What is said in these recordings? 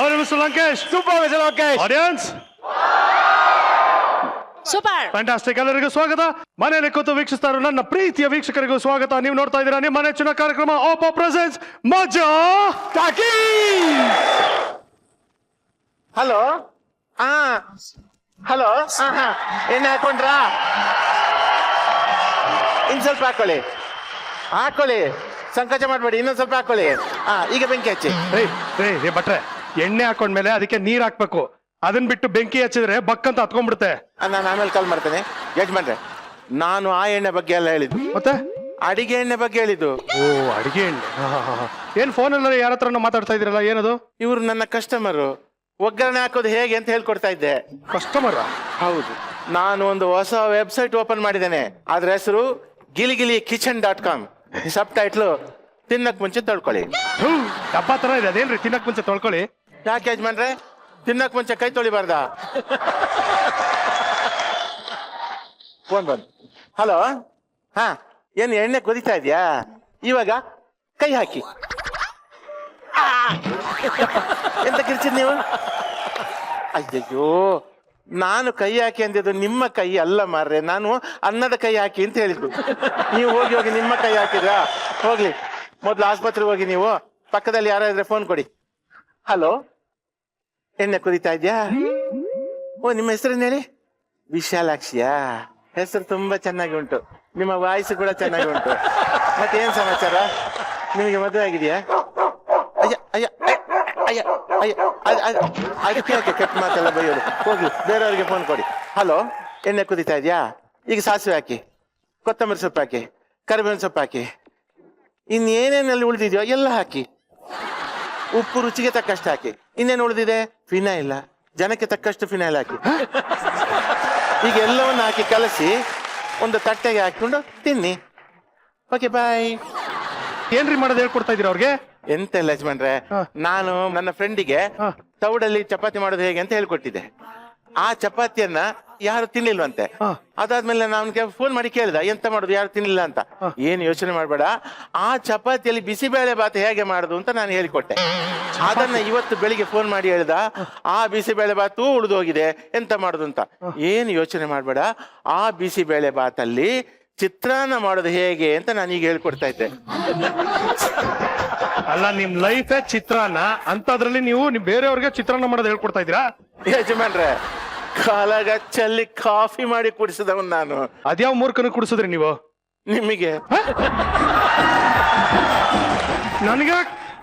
How are you, Mr. Lankesh? Super, Mr. Lankesh. Audience? Super fantastic. ಎಲ್ಲರಿಗೂ ಸ್ವಾಗತ. ಮನೆಯಲ್ಲಿ ಕೂತು ವೀಕ್ಷಿಸ್ತಾರೋ ನನ್ನ ಪ್ರೀತಿಯ ವೀಕ್ಷಕರಿಗೂ ಸ್ವಾಗತ. ನೀವು ನೋಡ್ತಾ ಇದ್ದೀರಾ ನಿಮ್ಮ ನೆಚ್ಚಿನ ಕಾರ್ಯಕ್ರಮ ಓಪೋ ಪ್ರೆಸೆನ್ಸ್ ಮಜಾ ಟಾಕಿ. ಹಲೋ ಹಲೋ ಎಣ್ಣೆ ಹಾಕೊಂಡ್ರಾ? ಇನ್ ಸ್ವಲ್ಪ ಹಾಕೊಳ್ಳಿ, ಸಂಕೋಚ ಮಾಡ್ಬೇಡಿ, ಇನ್ನೊಂದ್ ಸ್ವಲ್ಪ ಹಾಕೊಳ್ಳಿ. ಈಗ ಬೆಂಕಿ ಹಚ್ಚಿ. ರೇ ಭಟ್ರೆ, ಎಣ್ಣೆ ಹಾಕೊಂಡ್ಮೇಲೆ ಅದಕ್ಕೆ ನೀರ್ ಹಾಕ್ಬೇಕು. ಅದನ್ನ ಬಿಟ್ಟು ಬೆಂಕಿ ಹಚ್ಚಿದ್ರೆ ಬಕ್ಕಂತ ಹತ್ಕೊಂಡ್ಬಿಡುತ್ತೆ. ನಾನು ಆಮೇಲೆ ಕಾಲ್ ಮಾಡ್ತೇನೆ. ಯಜಮಾನ್ರೆ, ನಾನು ಆ ಎಣ್ಣೆ ಬಗ್ಗೆ ಎಲ್ಲ ಹೇಳಿದ್ದು, ಮತ್ತೆ ಅಡಿಗೆ ಎಣ್ಣೆ ಬಗ್ಗೆ ಹೇಳಿದ್ದು. ಓ, ಅಡಿಗೆ ಎಣ್ಣೆ. ಏನ್ ಫೋನ್ ಅಲ್ಲಿ ಯಾರ ಹತ್ರ ಮಾತಾಡ್ತಾ ಇದ್ರಲ್ಲ, ಏನದು? ಇವ್ರು ನನ್ನ ಕಸ್ಟಮರು. ಒಗ್ಗರಣೆ ಹಾಕೋದು ಹೇಗೆ ಅಂತ ಹೇಳ್ಕೊಡ್ತಾ ಇದ್ದೆ. ಕಸ್ಟಮರ್? ಹೌದು. ನಾನು ಒಂದು ಹೊಸ ವೆಬ್ಸೈಟ್ ಓಪನ್ ಮಾಡಿದ್ದೇನೆ. ಅದ್ರ ಹೆಸರು giligilikitchen.com. ಸಬ್ ಟೈಟ್ಲು ತಿನ್ನಕ್ ಮುಂಚೆ ತೊಳ್ಕೊಳ್ಳಿ. ಡಬ್ಬ ತರ ಇದೆ, ಅದೇನ್ರಿ ತಿನ್ನಕ್ ಮುಂಚೆ ತೊಳ್ಕೊಳ್ಳಿ? ಯಾಕೆ ಯಜಮಾನ್ರೆ, ತಿನ್ನಕ್ ಮುಂಚೆ ಕೈ ತೊಳಿಬಾರ್ದ? ಫೋನ್ ಬಂದು. ಹಲೋ, ಏನು ಎಣ್ಣೆ ಕುದಿತಾ ಇದೆಯಾ? ಇವಾಗ ಕೈ ಹಾಕಿ. ಎಂತ ಕಿರ್ಚಿದ್ ನೀವು? ಅಯ್ಯಯ್ಯೋ, ನಾನು ಕೈ ಹಾಕಿ ಅಂದಿದ್ದು ನಿಮ್ಮ ಕೈ ಅಲ್ಲ ಮಾರ್ರೆ, ನಾನು ಅನ್ನದ ಕೈ ಹಾಕಿ ಅಂತ ಹೇಳಿದ್ದು. ನೀವು ಹೋಗಿ ನಿಮ್ಮ ಕೈ ಹಾಕಿದ್ರಾ? ಹೋಗ್ಲಿ, ಮೊದ್ಲು ಆಸ್ಪತ್ರೆಗೆ ಹೋಗಿ. ನೀವು ಪಕ್ಕದಲ್ಲಿ ಯಾರಾದ್ರೆ ಫೋನ್ ಕೊಡಿ. ಹಲೋ, ಎಣ್ಣೆ ಕುದಿತಾ ಇದ್ಯಾ? ಓ, ನಿಮ್ಮ ಹೆಸರೇನು ಹೇಳಿ? ವಿಶಾಲಾಕ್ಷಿಯಾ? ಹೆಸರು ತುಂಬಾ ಚೆನ್ನಾಗಿ ಉಂಟು, ನಿಮ್ಮ ವಾಯ್ಸ್ ಕೂಡ ಚೆನ್ನಾಗಿ ಉಂಟು. ಮತ್ತೆ ಏನ್ ಸಮಾಚಾರ? ನಿಮಗೆ ಮದುವೆ ಆಗಿದೆಯಾ? ಅಯ್ಯ ಅಯ್ಯ ಅಯ್ಯ ಅಯ್ಯ ಅದಕ್ಕೆ ಯಾಕೆ ಕೆಟ್ಟ ಮಾತೆಲ್ಲ ಬೈಯೋದು? ಹೋಗ್ಲಿ, ಬೇರೆಯವ್ರಿಗೆ ಫೋನ್ ಕೊಡಿ. ಹಲೋ, ಎಣ್ಣೆ ಕುದಿತಾ ಇದೆಯಾ? ಈಗ ಸಾಸಿವೆ ಹಾಕಿ, ಕೊತ್ತಂಬರಿ ಸೊಪ್ಪು ಹಾಕಿ, ಕರಿಬೇವಿನ ಸೊಪ್ಪು ಹಾಕಿ, ಇನ್ನೇನೇನಲ್ಲಿ ಉಳಿದಿದೆಯೋ ಎಲ್ಲ ಹಾಕಿ. ಉಪ್ಪು ರುಚಿಗೆ ತಕ್ಕಷ್ಟು ಹಾಕಿ. ಇನ್ನೇನು ಉಳಿದಿದೆ? ಫಿನೈಲ್, ಜನಕ್ಕೆ ತಕ್ಕಷ್ಟು ಫಿನೈಲ್ ಹಾಕಿ. ಈಗ ಎಲ್ಲವನ್ನು ಹಾಕಿ ಕಲಸಿ ಒಂದು ತಟ್ಟೆಗೆ ಹಾಕೊಂಡು ತಿನ್ನಿ. ಓಕೆ, ಬಾಯ್. ಏನ್ರಿ ಮಾಡೋದು ಹೇಳ್ಕೊಡ್ತಾ ಇದೀರ ಅವ್ರಿಗೆ? ಎಂತ ಇಲ್ಲ ಯಜಮಾನ್ರೆ, ನಾನು ನನ್ನ ಫ್ರೆಂಡಿಗೆ ತೌಡಲ್ಲಿ ಚಪಾತಿ ಮಾಡೋದು ಹೇಗೆ ಅಂತ ಹೇಳ್ಕೊಟ್ಟಿದ್ದೆ. ಆ ಚಪಾತಿಯನ್ನ ಯಾರು ತಿನ್ಲಿಲ್ವಂತೆ. ಅದಾದ್ಮೇಲೆ ನಾನು ಫೋನ್ ಮಾಡಿ ಕೇಳಿದ, ಎಂತ ಮಾಡುದು, ಯಾರು ತಿನ್ಲಿಲ್ಲ ಅಂತ. ಏನು ಯೋಚನೆ ಮಾಡ್ಬೇಡ, ಆ ಚಪಾತಿಯಲ್ಲಿ ಬಿಸಿಬೇಳೆ ಬಾತ್ ಹೇಗೆ ಮಾಡುದು ಅಂತ ನಾನು ಹೇಳಿಕೊಟ್ಟೆ. ಅದನ್ನ ಇವತ್ತು ಬೆಳಿಗ್ಗೆ ಫೋನ್ ಮಾಡಿ ಹೇಳ್ದ, ಆ ಬಿಸಿಬೇಳೆ ಬಾತು ಉಳಿದು ಹೋಗಿದೆ, ಎಂತ ಮಾಡುದು ಅಂತ. ಏನು ಯೋಚನೆ ಮಾಡ್ಬೇಡ, ಆ ಬಿಸಿಬೇಳೆ ಬಾತಲ್ಲಿ ಚಿತ್ರಾನ್ನ ಮಾಡೋದು ಹೇಗೆ ಅಂತ ನಾನು ಈಗ ಹೇಳ್ಕೊಡ್ತಾ ಇದ್ದೆ. ಅಲ್ಲ, ನಿಮ್ ಲೈಫೇ ಚಿತ್ರಾನ್ನ ಅಂತದ್ರಲ್ಲಿ ನೀವು ಬೇರೆಯವ್ರಿಗೆ ಚಿತ್ರಾನ್ನ ಮಾಡೋದು ಹೇಳ್ಕೊಡ್ತಾ ಇದ್ದೀರಾ? ಯಜಮಾನ್ರೆ, ಕಾಲಗಚ್ಚಲ್ಲಿ ಕಾಫಿ ಮಾಡಿ ಕುಡಿಸಿದವನ್ ನಾನು. ಅದ್ಯಾವ ಮೂರ್ಖನ ಕುಡಿಸಿದ್ರಿ ನೀವು? ನಿಮಗೆ ನನಗೆ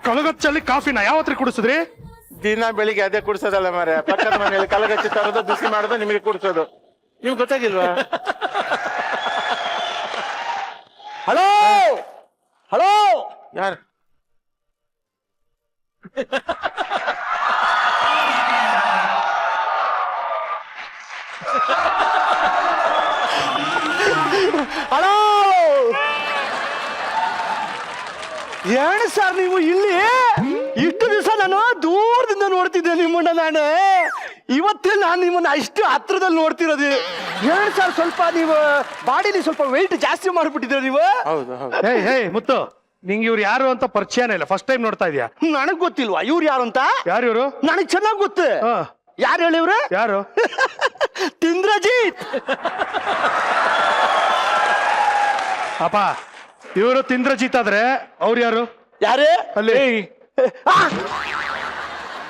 ಕಲಗಚ್ಚಲ್ಲಿ ಕಾಫಿನ ಯಾವತ್ರಿ ಕುಡಿಸಿದ್ರಿ? ದಿನ ಬೆಳಿಗ್ಗೆ ಅದೇ ಕುಡಿಸೋದಲ್ಲ ಮಾರ್ರೆ, ಪಕ್ಕದ ಮನೆಯಲ್ಲಿ ಕಲಗಚ್ಚಿ ತರೋದು, ಬಿಸಿ ಮಾಡೋದು, ನಿಮಗೆ ಕುಡಿಸೋದು. ನಿಮ್ಗೆ ಗೊತ್ತಾಗಿಲ್ವಾ? ಹಲೋ ಹಲೋ, ಯಾರು? ಹಲೋ, ಏನು ಸರ್ ನೀವು ಇಲ್ಲಿ? ಇಷ್ಟು ದಿವಸ ನಾನು ದೂರದಿಂದ ನೋಡ್ತಿದ್ದೆ ನಿಮ್ಮನ್ನ. ನಾನು ಇವತ್ತೇ ನಾನು ನಿಮ್ಮನ್ನ ಇಷ್ಟು ಹತ್ರದಲ್ಲಿ ನೋಡ್ತಿರೋದು. ಏನು ಸರ್, ಸ್ವಲ್ಪ ನೀವು ಬಾಡಿಲಿ ಸ್ವಲ್ಪ ವೆಯ್ಟ್ ಜಾಸ್ತಿ ಮಾಡ್ಬಿಟ್ಟಿದ್ರೆ ನೀವು. ಹೌದು ಹೌದು. ಹೇ ಮುತ್ತು, ನಿಂಗೆ ಇವ್ರು ಯಾರು ಅಂತ ಪರಿಚಯನೇ ಇಲ್ಲ, ಫಸ್ಟ್ ಟೈಮ್ ನೋಡ್ತಾ ಇದೀಯಾ? ನನಗ್ ಗೊತ್ತಿಲ್ವಾ ಇವ್ರು ಯಾರು ಅಂತ? ಯಾರು ಇವರು? ನನಗ್ ಚೆನ್ನಾಗ್ ಗೊತ್ತು. ಯಾರು ಹೇಳಿ ಇವ್ರು? ಯಾರು? ತಿಂದ್ರಜಿತ್. ಅಪ್ಪ, ಇವರು ತಿಂದ್ರಜಿತ್ ಆದ್ರೆ ಅವ್ರು ಯಾರು? ಯಾರೇ ಅಲ್ಲಿ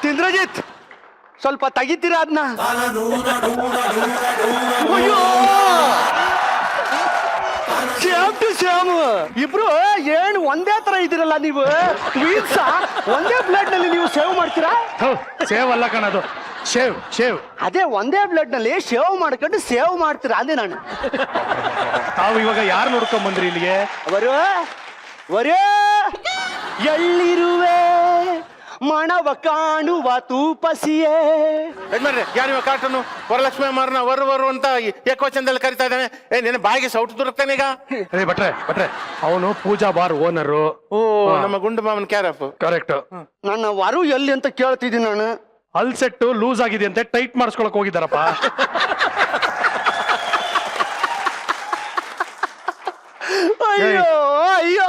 ತಿಂದ್ರಜಿತ್, ಸ್ವಲ್ಪ ತೆಗಿತೀರಾ ಅದನ್ನ? ಅಯ್ಯೋ, ಸೇಮ್ ಟು ಸೇಮ್ ಇಬ್ರು. ಏನು ಒಂದೇ ತರ ಇದ್ದೀರಲ್ಲ ನೀವು. ಟ್ವೀನ್ಸ್ ಒಂದೇ ಬ್ಲಡ್ ನಲ್ಲಿ ನೀವು ಸೇವ್ ಮಾಡ್ತೀರಾ? ಸೇವ್ ಅಲ್ಲ ಕಣದು, ಶೇವ್ ಶೇವ್. ಅದೇ ಒಂದೇ ಬ್ಲಡ್ ನಲ್ಲಿ ಶೇವ್ ಮಾಡ್ಕೊಂಡು ಸೇವ್ ಮಾಡ್ತೀರಾ ಅಂದೆ ನಾನು. ತಾವು ಇವಾಗ ಯಾರು ನೋಡ್ಕೊಂಡ್ ಬಂದ್ರಿ ಇಲ್ಲಿಗೆ? ವರೇ ಎಳ್ಳಿರುವೆ ಮಣವ ಕಾಣುವ ತೂಪಸಿಯೇ. ಯಜಮಾನ್ರೆ, ಯಾರಿವ ಕಾರ್ಟೂನು? ವರಲಕ್ಷ್ಮಿ ಮಾರನ ವರು ಅಂತ ಏಕವಚನದಲ್ಲಿ ಕರಿತಾ ಇದ್ದಾನೆ. ನಿನ್ನ ಬಾಯಿಗೆ ಸೌಟು ದೊರಕ್ತಾನೆ ಈಗ. ಭಟ್ರೆ, ಅವನು ಪೂಜಾ ಬಾರ್ ಓನರು. ಓ, ನಮ್ಮ ಗುಂಡು ಮಾಮನ್ ಕ್ಯಾರಫ್. ಕರೆಕ್ಟ್. ನನ್ನ ವರು ಎಲ್ಲಿ ಅಂತ ಕೇಳ್ತಿದ್ದೀನಿ ನಾನು. ಅಲ್ಸೆಟ್ಟು ಲೂಸ್ ಆಗಿದೆ ಅಂತ ಟೈಟ್ ಮಾಡಿಸ್ಕೊಳಕ್ ಹೋಗಿದ್ದಾರಪ್ಪ. ಅಯ್ಯೋ ಅಯ್ಯೋ,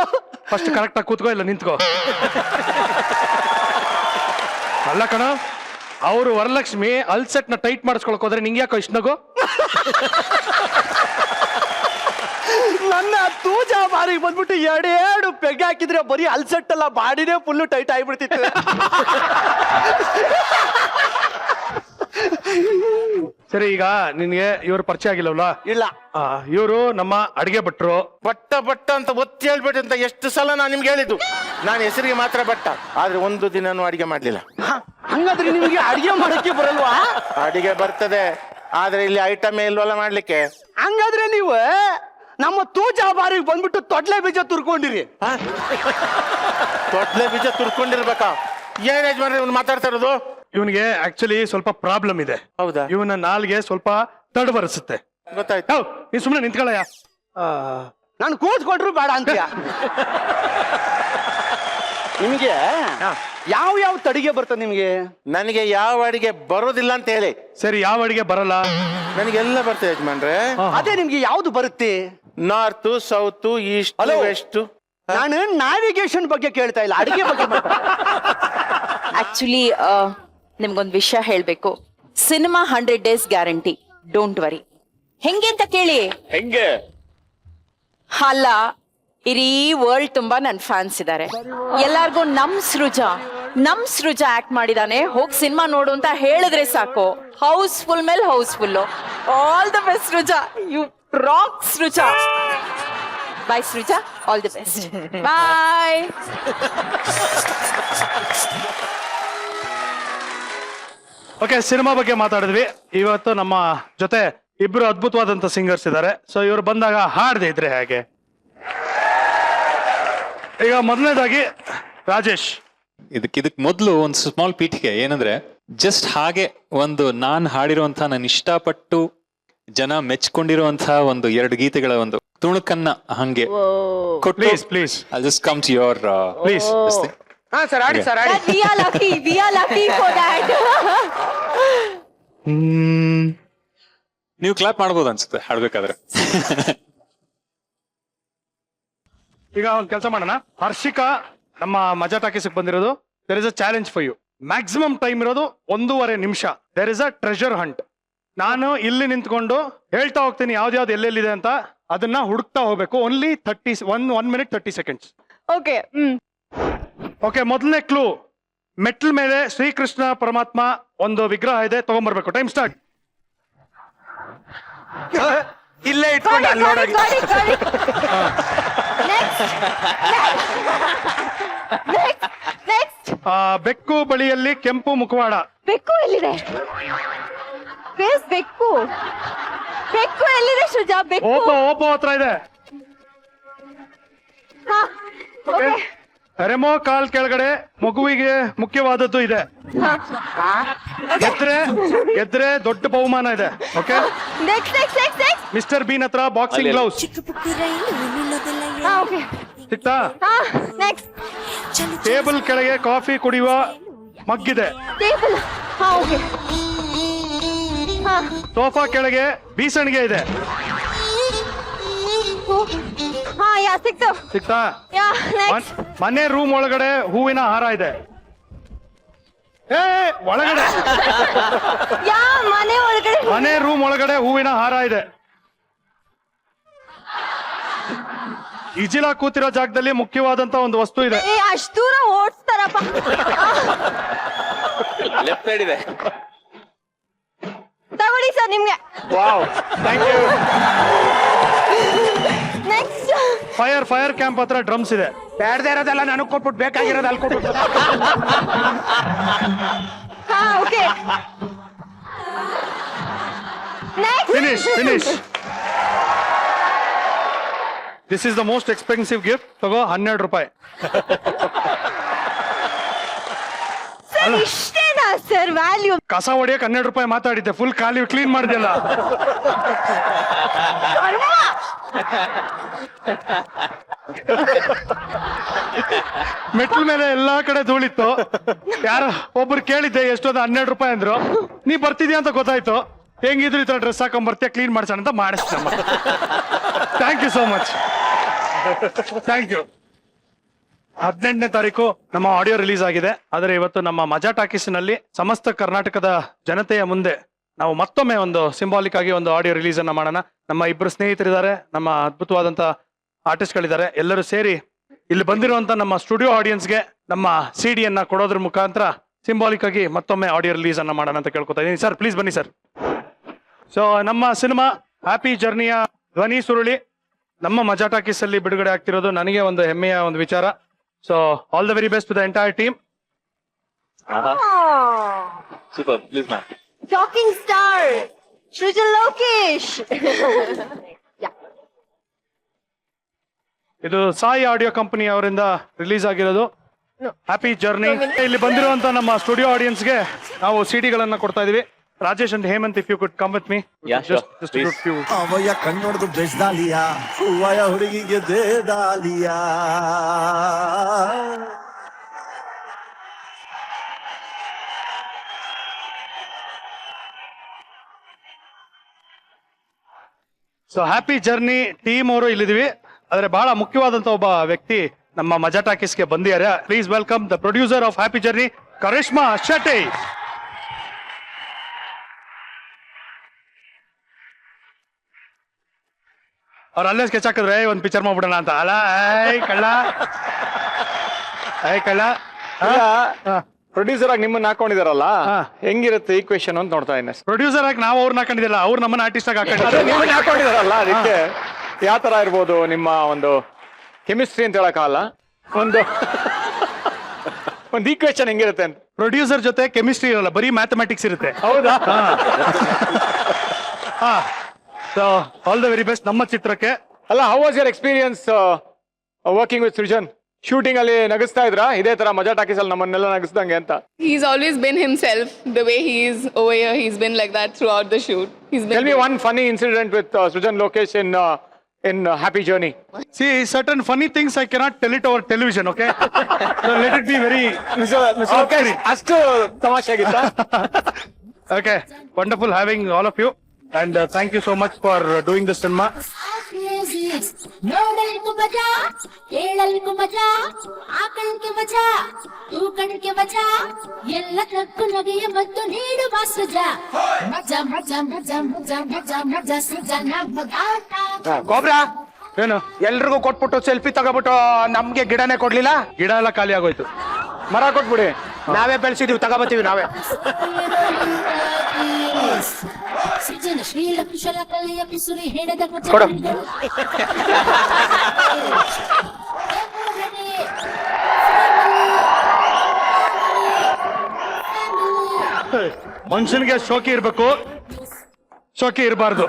ಫಸ್ಟ್ ಕರೆಕ್ಟ್ ಆಗಿ ಕೂತ್ಕೋ, ಇಲ್ಲ ನಿಂತ್ಕೋ. ಅಲ್ಲ ಕಣ, ಅವರು ವರಲಕ್ಷ್ಮಿ ಅಲ್ಸೆಟ್ ನ ಟೈಟ್ ಮಾಡಿಸ್ಕೊಳಕ್ ಹೋದ್ರೆ ನಿಂಗೆ ಯಾಕೋ ಇಷ್ಟ ನಗು? ನನ್ನ ತೂಜಾ ಬಾರಿಗೆ ಬಂದ್ಬಿಟ್ಟು ಎರಡೆರಡು ಪೆಗ್ ಹಾಕಿದ್ರೆ ಬರೀ ಅಲ್ಸೆಟ್ ಅಲ್ಲ ಬಾಡಿನೇ ಫುಲ್ಲು ಟೈಟ್ ಆಗಿಬಿಡ್ತಿತ್ತು. ಸರಿ, ಈಗ ನಿನ್ಗೆ ಇವ್ರ ಪರಿಚಯ ಆಗಿಲ್ಲವಲ್ಲ? ಇಲ್ಲ. ಇವರು ನಮ್ಮ ಅಡಿಗೆ ಭಟ್ರು. ಬಟ್ಟ ಅಂತ ಒತ್ತಿ ಹೇಳ್ಬೇಡಿ ಅಂತ ಎಷ್ಟು ಸಲ ನಾನು ನಿಮ್ಗೆ ಹೇಳಿದ್ದು. ನಾನು ಹೆಸರಿಗೆ ಮಾತ್ರ ಬಟ್ಟ, ಆದ್ರೆ ಒಂದು ದಿನನೂ ಅಡಿಗೆ ಮಾಡ್ಲಿಲ್ಲ. ಹಂಗಾದ್ರೆ ನಿಮ್ಗೆ ಅಡಿಗೆ ಮಾಡಕ್ಕೆ ಬರಲ್ವಾ? ಅಡಿಗೆ ಬರ್ತದೆ, ಆದ್ರೆ ಇಲ್ಲಿ ಐಟಮ್ ಇಲ್ವಲ್ಲ ಮಾಡ್ಲಿಕ್ಕೆ. ಹಂಗಾದ್ರೆ ನೀವು ನಮ್ಮ ತೂಜಾ ಬಾರಿಗೆ ಬಂದ್ಬಿಟ್ಟು ತೊಟ್ಲೆ ಬೀಜ ತುರ್ಕೊಂಡಿರಿ. ತೊಟ್ಲೆ ಬೀಜ ತುರ್ಕೊಂಡಿರ್ಬೇಕಾ? ಏನ್ ಯಜಮಾನ್ರೆ ಇವ್ನು ಮಾತಾಡ್ತಾ ಇರೋದು? ಇವನಿಗೆ ಆಕ್ಚುಲಿ ಸ್ವಲ್ಪ ಪ್ರಾಬ್ಲಮ್ ಇದೆ. ಹೌದಾ? ಇವನ ನಾಲ್ಗೆ ಸ್ವಲ್ಪ ತಡಬರಿಸುತ್ತೆ. ಗೊತ್ತಾಯ್ತು. ನೀ ಸುಮ್ಮನೆ ನಿಂತ್ಕೊಳ್ಳಯ್ಯ. ನಾನು ಕೂತ್ಕೊಂಡ್ರು ಬೇಡ ಅಂತೀಯ. ನಿಮಗೆ ಯಾವ ತಡಿಗೆ ಬರ್ತದೆ ನಿಮ್ಗೆ? ನನಗೆ ಯಾವ ಅಡಿಗೆ ಬರೋದಿಲ್ಲ ಅಂತ ಹೇಳಿ. ಸರಿ, ಯಾವ ಅಡಿಗೆ ಬರಲ್ಲ? ನನಗೆಲ್ಲ ಬರ್ತದೆ ಯಜಮಾನ್ರೆ. ಅದೇ ನಿಮ್ಗೆ ಯಾವ್ದು ಬರುತ್ತೆ? North, south, east, Hello? West. ನಾನು ನ್ಯಾವಿಗೇಷನ್ ಬಗ್ಗೆ ಕೇಳ್ತಾ ಇಲ್ಲ, ಅಡಿಗೆ ಬಗ್ಗೆ ಆಕ್ಚುಲಿ ನಿಮ್ಗೊಂದು ವಿಷಯ ಹೇಳ್ಬೇಕು. Cinema 100 days guarantee, don't worry. ಹೆಂಗೆ ಅಂತ ಕೇಳಿ. ಹೆಂಗೆ? ಅಲ್ಲ, ಇಡೀ ವರ್ಲ್ಡ್ ತುಂಬಾ ನನ್ ಫ್ಯಾನ್ಸ್ ಇದ್ದಾರೆ. ಎಲ್ಲಾರ್ಗು ನಮ್ ಸೃಜಾ ಆಕ್ಟ್ ಮಾಡಿದಾನೆ, ಹೋಗ್ ಸಿನಿಮಾ ನೋಡು ಅಂತ ಹೇಳಿದ್ರೆ ಸಾಕು, ಹೌಸ್ಫುಲ್ ಮೇಲೆ housefull. All the best Sruja, you rock Sruja. Bye Sruja, all the best. Bye. Okay, cinema ಬಗ್ಗೆ ಮಾತಾಡಿದ್ವಿ. ಇವತ್ತು ನಮ್ಮ ಜೊತೆ ಇಬ್ರು ಅದ್ಭುತವಾದಂತ ಸಿಂಗರ್ಸ್ ಇದ್ದಾರೆ. ಸೊ ಇವ್ರು ಬಂದಾಗ ಹಾಡದೆ ಇದ್ರೆ ಹೇಗೆ? ಈಗ ಮೊದಲನೇದಾಗಿ ರಾಜೇಶ್. ಇದಕ್ ಮೊದಲು ಒಂದು ಸ್ಮಾಲ್ ಪೀಠಿಗೆ ಏನಂದ್ರೆ, ಜಸ್ಟ್ ಹಾಗೆ ಒಂದು ನಾನ್ ಹಾಡಿರುವಂತಹ ನಾನು ಇಷ್ಟಪಟ್ಟು ಜನ ಮೆಚ್ಕೊಂಡಿರುವಂತಹ ಒಂದು 2 ಗೀತೆಗಳ ಒಂದು ತುಣುಕನ್ನ ಹಂಗೆ ಕೊಟ್ಟು, please I'll just come to your please. Sir ಆಡಿ ಸರ್ ಆಡಿ. We are lucky for that. ನೀವು ಕ್ಲಾಪ್ ಮಾಡ್ಬೋದು ಅನ್ಸುತ್ತೆ ಹಾಡ್ಬೇಕಾದ್ರೆ. ಈಗ ಒಂದ್ ಕೆಲಸ ಮಾಡೋಣ. ಹರ್ಷಿಕಾ ನಮ್ಮ ಮಜಾ ಟಾಕೀಸ್ಗೆ ಬಂದಿರೋದು. There is a challenge for you. Maximum time ಇರೋದು 1.5 ನಿಮಿಷ. There is a treasure hunt. ನಾನು ಇಲ್ಲಿ ನಿಂತ್ಕೊಂಡು ಹೇಳ್ತಾ ಹೋಗ್ತೀನಿ ಯಾವ್ದು ಎಲ್ಲೆಲ್ಲಿದೆ ಅಂತ, ಅದನ್ನ ಹುಡುಕ್ತಾ ಹೋಗ್ಬೇಕು. Only 1 minute 30 seconds. Okay. Okay, ಮೊದಲನೇ ಕ್ಲೂ. ಮೆಟ್ಲ್ ಮೇಲೆ ಶ್ರೀಕೃಷ್ಣ ಪರಮಾತ್ಮ ಒಂದು ವಿಗ್ರಹ ಇದೆ, ತಗೊಂಡ್ಬರ್ಬೇಕು. Time start. ಇಲ್ಲೇ ಇಟ್ಕೊಂಡು ಅಲ್ಲಿ ನೋಡೋಣ. Next. ಬೆಕ್ಕು ಬಳಿಯಲ್ಲಿ ಕೆಂಪು ಮುಖವಾಡ. ಬೆಕ್ಕು ಎಲ್ಲಿದೆ? ಬೆಕ್ಕು ಎಲ್ಲಿದೆ ಸೃಜಾ? ಬೆಕ್ಕು ಓಪೋ ಹತ್ರ ಇದೆ. Okay. ರೆಮೋ ಕಾಲ್ ಕೆಳಗಡೆ ಮಗುವಿಗೆ ಮುಖ್ಯವಾದದ್ದು ಇದೆ. ಗೆದ್ರೆ ದೊಡ್ಡ ಬಹುಮಾನ ಇದೆ. Okay, Next. ಮಿಸ್ಟರ್ ಬೀನ್ ಹತ್ರ ಬಾಕ್ಸಿಂಗ್ ಗ್ಲೌಸ್ ಸಿಕ್ತಾ? Next. ಟೇಬಲ್ ಕೆಳಗೆ ಕಾಫಿ ಕುಡಿಯುವ ಮಗ್ಗಿದೆ. Table. Okay. ಸೋಫಾ ಕೆಳಗೆ ಬೀಸಣಿಗೆ ಇದೆ. ಯಾ ಸಿಕ್ತು. ಸಿಕ್ತಾ? Next. ಮನೆ ರೂಮ್ ಒಳಗಡೆ ಹೂವಿನ ಹಾರ ಇದೆ. ಒಳಗಡೆ ಮನೆ ರೂಮ್ ಒಳಗಡೆ ಹೂವಿನ ಹಾರ ಇದೆ. ಇಜಿಲ ಕೂತಿರೋ ಜಾಗದಲ್ಲಿ ಮುಖ್ಯವಾದಂತ ಒಂದು ವಸ್ತು ಇದೆ. ಅಷ್ಟು ದೂರ ಓಡಿಸ್ತಾರಪ್ಪ. ಲೆಫ್ಟ್ ಸೈಡ್ ಇದೆ. ತಗೊಳ್ಳಿ ಸರ್ ನಿಮ್ಗೆ. Wow, thank you. Next. Fire camp ಹತ್ರ ಡ್ರಮ್ಸ್ ಇದೆ. ಬೇಡದೇ ಇರೋದೆಲ್ಲ ನನಗೆ ಕೊಟ್ಬಿಟ್ಟು ಬೇಕಾಗಿರೋದು ಅಲ್ಲಿ ಕೊಟ್ಬಿಟ್ಟು. Okay. Finish. This is the most expensive gift. ತಗೋ, 12 ರೂಪಾಯಿ. ಸರ್ ಇಷ್ಟೇನಾ ಸರ್ ವ್ಯಾಲ್ಯೂ? ಕಸ ಹೊಡಿಯಕ್ 12 ರೂಪಾಯಿ ಮಾತಾಡಿದ್ದೆ, ಫುಲ್ ಖಾಲಿ ಕ್ಲೀನ್ ಮಾಡಿದೆಲ್ಲ. ಮೆಟ್ಲ ಮೇಲೆ ಎಲ್ಲಾ ಕಡೆ ಧೂಳಿತ್ತು. ಯಾರೋ ಒಬ್ರು ಕೇಳಿದ್ದೆ ಎಷ್ಟೊಂದು 12 ರೂಪಾಯಿ ಅಂದ್ರು. ನೀ ಬರ್ತಿದ್ಯಾ ಅಂತ ಗೊತ್ತಾಯ್ತು. ಹೆಂಗಿದ್ರು ಈ ತರ ಡ್ರೆಸ್ ಹಾಕೊಂಡ್ ಬರ್ತೀಯ, ಕ್ಲೀನ್ ಮಾಡ್ಸೋಣ ಅಂತ ಮಾಡಿಸ್ತಮ್ಮ. Thank you so much. Thank you. 18ನೇ ತಾರೀಕು ನಮ್ಮ ಆಡಿಯೋ ರಿಲೀಸ್ ಆಗಿದೆ. ಆದರೆ ಇವತ್ತು ನಮ್ಮ ಮಜಾ ಟಾಕೀಸ್ನಲ್ಲಿ ಸಮಸ್ತ ಕರ್ನಾಟಕದ ಜನತೆಯ ಮುಂದೆ ನಾವು ಮತ್ತೊಮ್ಮೆ ಒಂದು ಸಿಂಬಾಲಿಕ್ ಆಗಿ ಒಂದು ಆಡಿಯೋ ರಿಲೀಸ್ ಅನ್ನ ಮಾಡೋಣ. ನಮ್ಮ ಇಬ್ಬರು ಸ್ನೇಹಿತರಿದ್ದಾರೆ, ನಮ್ಮ ಅದ್ಭುತವಾದಂತ ಆರ್ಟಿಸ್ಟ್ಗಳಿದ್ದಾರೆ. ಎಲ್ಲರೂ ಸೇರಿ ಇಲ್ಲಿ ಬಂದಿರುವಂತ ನಮ್ಮ ಸ್ಟುಡಿಯೋ ಆಡಿಯನ್ಸ್ಗೆ ನಮ್ಮ CD ಯನ್ನ ಕೊಡೋದ್ರ ಮುಖಾಂತರ ಸಿಂಬಾಲಿಕ್ ಆಗಿ ಮತ್ತೊಮ್ಮೆ ಆಡಿಯೋ ರಿಲೀಸ್ ಅನ್ನ ಮಾಡೋಣ ಅಂತ ಕೇಳ್ಕೊತಾ ಇದೀನಿ. ಸರ್ ಪ್ಲೀಸ್ ಬನ್ನಿ ಸರ್. ಸೊ ನಮ್ಮ ಸಿನಿಮಾ ಹ್ಯಾಪಿ ಜರ್ನಿಯ ಧ್ವನಿ ಸುರುಳಿ ನಮ್ಮ ಮಜಾ ಟಾಕೀಸ್ ಅಲ್ಲಿ ಬಿಡುಗಡೆ ಆಗ್ತಿರೋದು ನನಗೆ ಒಂದು ಹೆಮ್ಮೆಯ ಒಂದು ವಿಚಾರ. So all the very best to the entire team. Super, please ma'am. Talking star Srujan Lokesh. ಇದು ಸಾಯಿ ಆಡಿಯೋ ಕಂಪನಿ ಅವರಿಂದ ರಿಲೀಸ್ ಆಗಿರೋದು ಹ್ಯಾಪಿ ಜರ್ನಿ. ಇಲ್ಲಿ ಬಂದಿರುವಂತ ನಮ್ಮ ಸ್ಟುಡಿಯೋ ಆಡಿಯನ್ಸ್ಗೆ ನಾವು ಸಿಡಿಗಳನ್ನ ಕೊಡ್ತಾ ಇದೀವಿ. Rajesh and Hemanth, if you could come with me. ಅವಯ್ಯ ಕಣ್ಣೊಡ್ದು ಬೆಸ್ದಾಲಿಯಾ, ಹೂವಯ ಹುಡುಗಿಗೆ ದೇದಾಲಿಯಾ. ಸೊ ಹ್ಯಾಪಿ ಜರ್ನಿ ಟೀಮ್ ಅವರು ಇಲ್ಲಿದೀವಿ. ಆದ್ರೆ ಬಹಳ ಮುಖ್ಯವಾದಂತ ಒಬ್ಬ ವ್ಯಕ್ತಿ ನಮ್ಮ ಮಜಾ ಟಾಕೀಸ್ಗೆ ಬಂದಿದ್ದಾರೆ. Please welcome the producer of happy journey, Karishma Shetty. ಅವ್ರು ಅಲ್ಲೇ ಸ್ಕೆಚ್ ಹಾಕಿದ್ರೆ ಒಂದ್ ಪಿಕ್ಚರ್ ಮಾಡ್ಬಿಡೋಣ ಅಂತ. ಅಲ್ಲ ಕಳ್ಳ ಪ್ರೊಡ್ಯೂಸರ್ ಆಗಿ ನಿಮ್ಮನ್ನ ಹಾಕೊಂಡಿದಾರಲ್ಲ, ಹಾ. ಹೆಂಗಿರುತ್ತೆ ಈಕ್ವೇಶನ್ ಅಂತ ನೋಡ್ತಾ ಇದ್ದೀನಿ. ಪ್ರೊಡ್ಯೂಸರ್ ಆಗಿ ನಾವು ಅವ್ರನ್ನ ಹಾಕೊಂಡಿದ್ದಿಲ್ಲ, ಅವ್ರು ನಮ್ಮನ್ನ ಆರ್ಟಿಸ್ಟ್ ಆಗಿ ಅದೇ ಹಾಕೊಂಡಿದ್ದಾರೆ. ನಿಮ್ಮನ್ನ ಹಾಕೊಂಡಿದಾರಲ್ಲ, ಅದಕ್ಕೆ ಯಾವ ತರ ಇರ್ಬೋದು ನಿಮ್ಮ ಒಂದು ಕೆಮಿಸ್ಟ್ರಿ ಅಂತ ಹೇಳಕ್ಕಾಗಲ್ಲ, ಒಂದು ಒಂದು ಈಕ್ವೇಶನ್ ಹೆಂಗಿರುತ್ತೆ ಅಂತ. ಪ್ರೊಡ್ಯೂಸರ್ ಜೊತೆ ಕೆಮಿಸ್ಟ್ರಿ ಇರಲ್ಲ, ಬರೀ ಮ್ಯಾಥಮೆಟಿಕ್ಸ್ ಇರುತ್ತೆ. ಹೌದಾ? So all the very best ನಮ್ಮ ಚಿತ್ರಕ್ಕೆ. ಅಲ್ಲ, how was your experience working with Srujan? Shooting ಅಲ್ಲಿ ನಗಿಸ್ತಾ ಇದ್ರಾ ಇದೇ ತರ ಮಜಾ ಟಾಕೀಸ್ ಅಲ್ಲಿ ನಮ್ಮನ್ನೆಲ್ಲ ನಗಿಸ್ದಂಗೆ ಅಂತ? He's always been himself. The way he is over here, he's been like that throughout the shoot. He's been. Tell me one funny incident with Srijan Lokesh in Happy Journey. See, certain funny things I cannot tell it over television, okay? So let it be very Lokesh, ಅಷ್ಟು ತಮಾಷೆ ಆಗಿತ್ತಾ? okay. Wonderful having all of you, and thank you so much for doing this cinema. ನೋಡಲ್ಕು ಮಜಾ, ಕೇಳಲ್ಕು ಮಜಾ, ಆಕಳಕ್ಕೆ ಮಜಾ, ತೂಕಣಕ್ಕೆ ಮಜಾ, ಎಲ್ಲ ಕಕ್ಕು ನಗೆಯ ಮತ್ತು ನೀಡುವ ಸೃಜಾ. ಮಜಾ ಮಜಾ ಮಜಾ ಮಜಾ ಮಜಾ ಮಜಾ ಸೃಜನ ಮಗಾಟ. ಗೋಬ್ರಾ ಏನು ಎಲ್ರಿಗೂ ಕೊಟ್ಬಿಟ್ಟು ಸೆಲ್ಫಿ ತಗೋಬಿಟ್ಟು ನಮ್ಗೆ ಗಿಡನೇ ಕೊಡ್ಲಿಲ್ಲ. ಗಿಡ ಎಲ್ಲ ಖಾಲಿ ಆಗೋಯ್ತು. ಮರ ಕೊಟ್ಬಿಡಿ, ನಾವೇ ಬೆಳೆಸಿದೀವಿ, ತಗೋಬತ್ತೀವಿ ನಾವೇ. ಸೃಜನಶೀಲ ಕುಶಲ ಕಲೆಯ ಪಿಸುರಿ ಹೆಣೆದ ಕೊಡು. ಮನುಷ್ಯನಿಗೆ ಶೋಕಿ ಇರ್ಬೇಕು, ಶೋಕಿ ಇರಬಾರ್ದು.